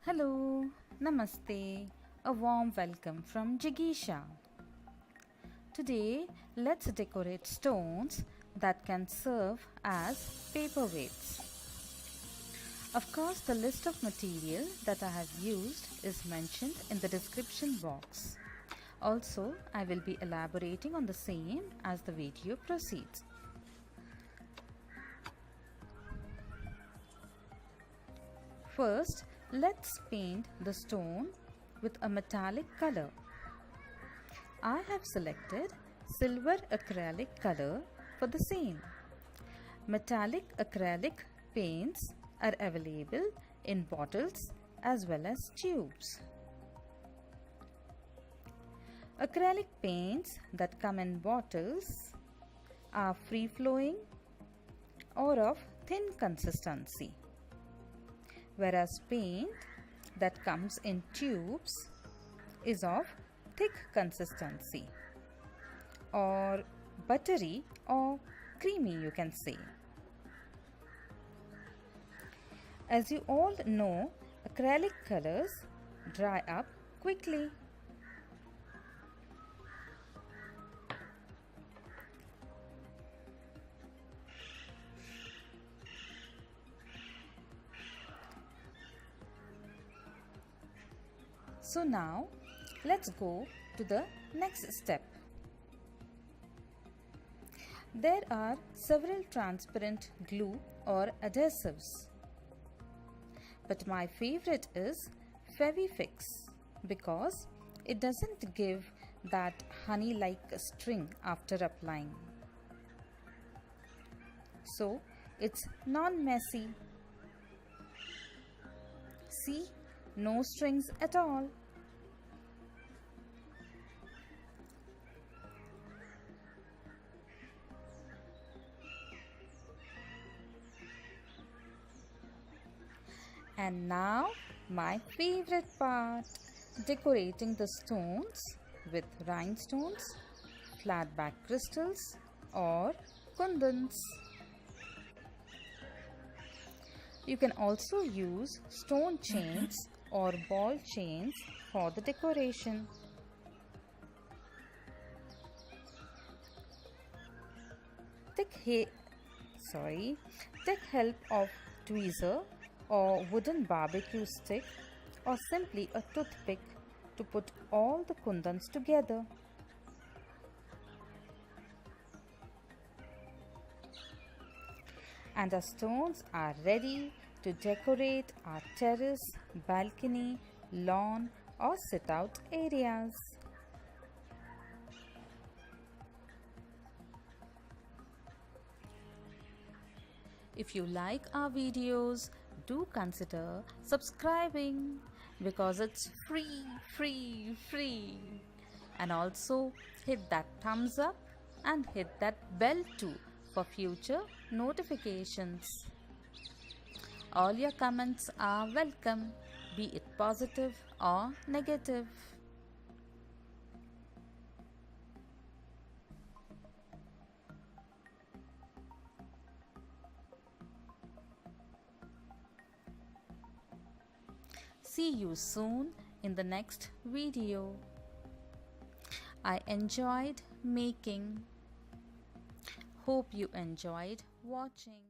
Hello, Namaste, a warm welcome from Jigisha. Today, let's decorate stones that can serve as paperweights. Of course, the list of material that I have used is mentioned in the description box. Also, I will be elaborating on the same as the video proceeds. First, let's paint the stone with a metallic color. I have selected silver acrylic color for the same. Metallic acrylic paints are available in bottles as well as tubes. Acrylic paints that come in bottles are free-flowing or of thin consistency, whereas paint that comes in tubes is of thick consistency or buttery or creamy, you can say. As you all know, acrylic colors dry up quickly. So now, let's go to the next step. There are several transparent glue or adhesives, but my favorite is Fevifix because it doesn't give that honey-like string after applying. So, it's non-messy. See, no strings at all. And now my favorite part, decorating the stones with rhinestones, flatback crystals or kundans. You can also use stone chains or ball chains for the decoration. Take help of tweezer or wooden barbecue stick or simply a toothpick to put all the kundans together. And the stones are ready to decorate our terrace, balcony, lawn or sit-out areas. If you like our videos, do consider subscribing because it's free. And also hit that thumbs up and hit that bell too for future notifications. All your comments are welcome, be it positive or negative. See you soon in the next video. I enjoyed making. Hope you enjoyed watching.